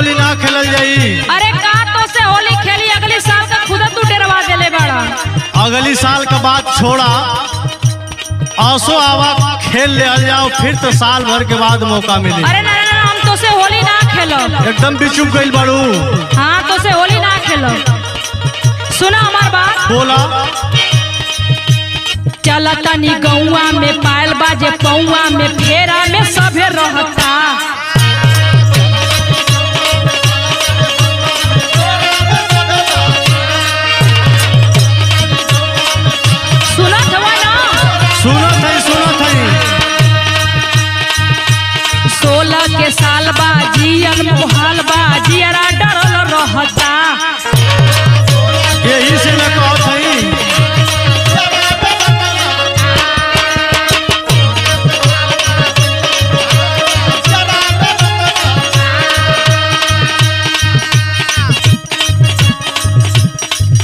होली ना खेलल जाई। अरे का तो से होली खेली अगले साल का खुद तू डरवा देले बड़ा। अगली साल का बात छोड़ा, आसो आवा खेल ले जाओ, फिर तो साल भर के बाद मौका मिली। अरे ना ना हम तो से होली ना खेलो। एकदम बिचुक गइल बाड़ू। हाँ तो से होली ना खेलो। सुना हमार बात। बोला। चला तनी गौवा में पायल बाजे पौवा में फेरा में सभे रहता। सुनत हवा ना? सुनत है। 16 के साल बा जियन मोहाल बा जियरा डरल रहता। यही से न कहत हई।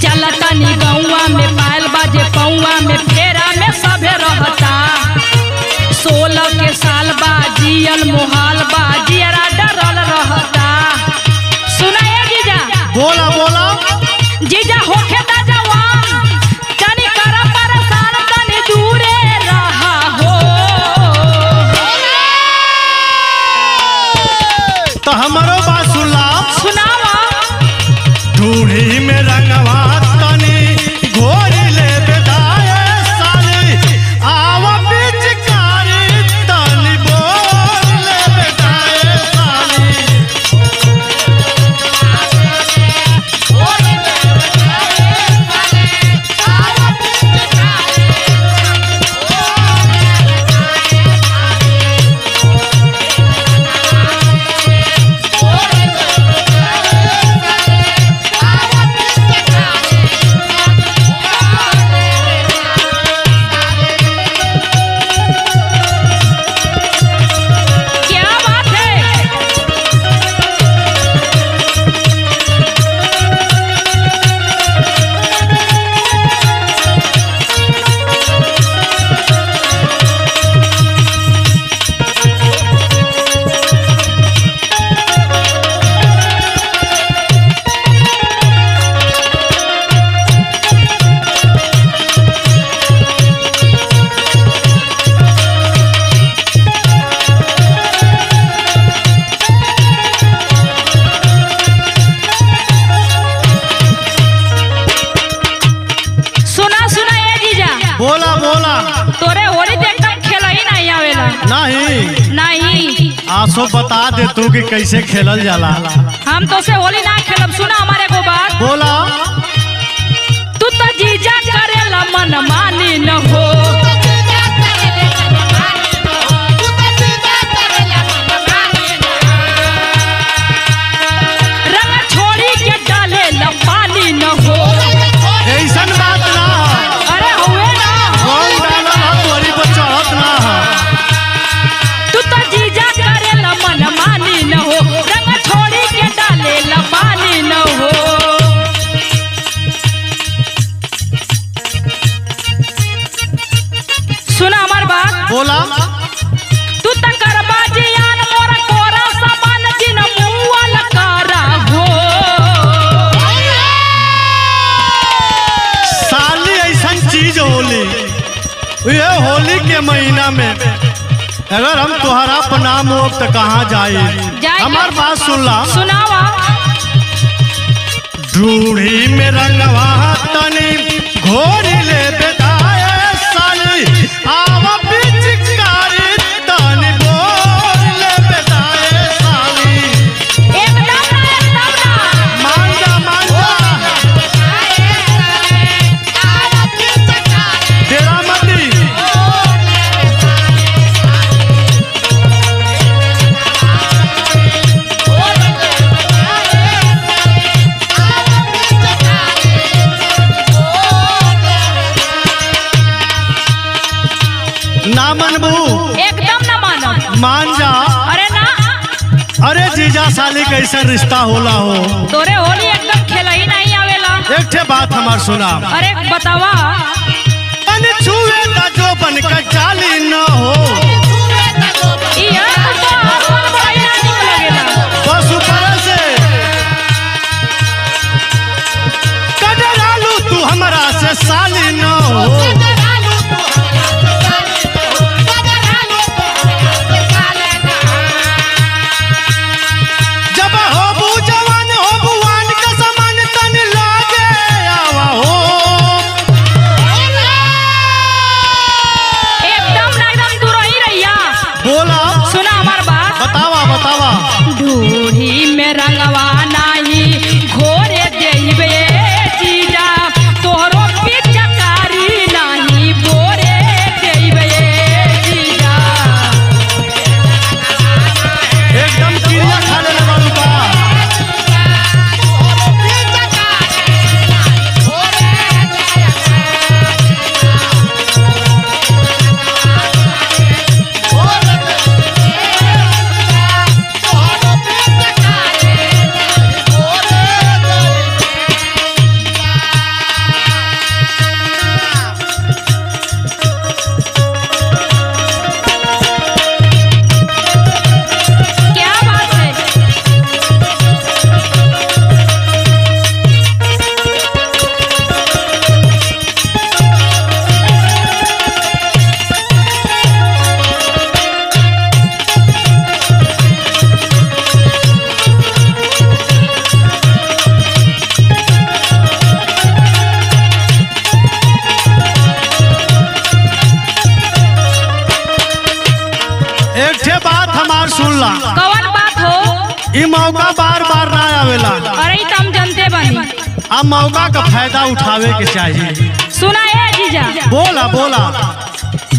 चलतनी गौवा में पायल बाजे पौवा में फेरा में सभे रहता। 16 के साल बा जियन मोहाल बा जियरा डरल रहता। सुनाए जीजा। बोला बोला। जीजा होखे ता जवान तनी कर परेशान तनी दूरे रहा हो। तो हमारो बात सुनला। सुनावा। ढूढ़ी में रंगवा तनी घोरी ले बेदाए साली, आवा पिचकारी तनी बोल ले बेदाए साली। क्या बात है? सुना सुना ए जीजा। बोला बोला। तोरे होली तो एकदम खेला ही नहीं आवेला। नहीं नहीं आसो बता दे तू कि कैसे खेलल जाला। हम तो से होली ना खेलब। सुना हमारे को बात। बोला। तू तो जीजा करेला मन मानी न हो। रंग छोड़ी के डाले ला पानी न हो। ऐसन बात ना है। अरे हुए ना। रंग डाला ना तोरी पर चढ़त ना है। तू तो जीजा करेला मन मानी न हो। रंग छोड़ी के डाले ला पानी न हो। सुना हमार बात। बोला। तू त करबा जियान मोरा कोरा समान जिन मुअल करा हो। साली ऐसन चीज होली, ये होली के महीना में अगर हम तुहरा पर नाम हो तो कहाँ जाए। हमार बात सुनला। सुनावा। ढूढ़ी में रंगवा तनी घोरी ले बेदाए साली, आवा पिचकारी तनी बोल ले बेदाए साली। एकदम ना। मान जा तेरा मती। ना मनबू। एकदम ना मानो। मान जा। अरे ना। अरे जीजा साली कैसा रिश्ता होला हो। तोरे होली एकदम खेला ही नहीं आवेला। एक ठे बात हमार सुना। अरे बतावा। बन छुए ता जो बन का जाली न हो। ई यार तो आसमान बड़ा ही ना निक लगेला। बस ऊपर से बतावा। ढूढ़ी में रंगवा नाही घोरे देबे जीजा, तोहरो पिचकारी नाही बोरे देबे जीजा। एकदम क्रिया खा ले बाबू का। क्या बात है? एक ठे बात हमार सुन ला, कौन बात हो? ई मौका बार बार ना आवेला। अरे ई तो हम जानते बनी। अब मौका का फायदा उठावे के चाहिए। सुना है जीजा, बोला बोला।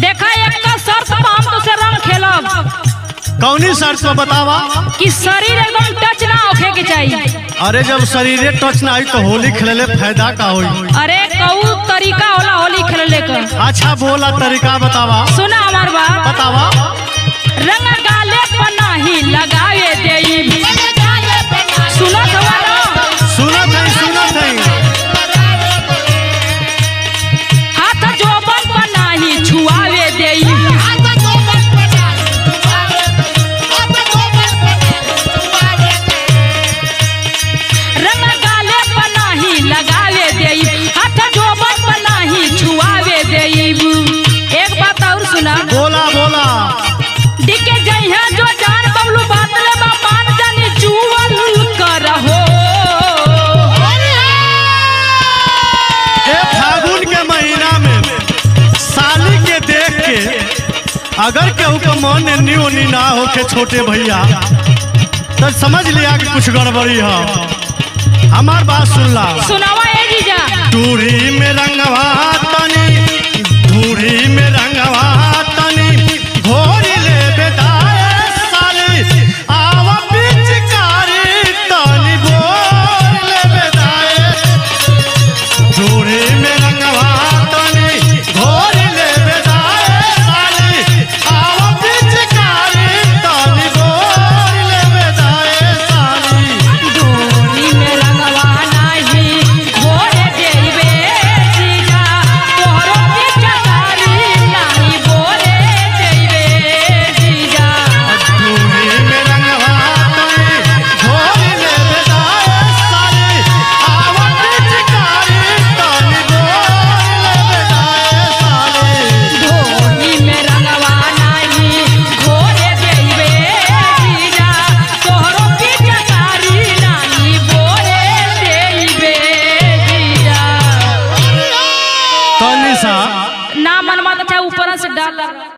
देखा एक का शर्त पर हम तुझसे रंग खेलब कौनी शर्त में बतावा। कि शरीर एकदम टच ना होखे के चाहिए। अरे जब शरीरे टच ना आई तो होली खेले फायदा का होई। अरे कऊ तरीका होला होली खेलने का। अच्छा बोला, तरीका बतावा। सुना हमार बात, बतावा। रंग गाले पर नाही लगावे देई। सुनत हुआ ना? सुनत है सुनत है। हाथ जोबन पर नाही छुआवे देई। रंग गाले पर नाही लगावे देई, हाथ जोबन पर नाही छुआवे देई। एक बात और सुना, बोला बोला। दिखे जइहा जो जान बबलू बात ले बा मान जानी जुवल करहो। ए फागुन के महीना में साली के देख के अगर केहू के मन एनी ओनी ना होके छोटे भैया तो समझ लिया कि कुछ गड़बड़ी है। हमार बात सुन ला। सुनावा ए जीजा। टूरी में रंगवा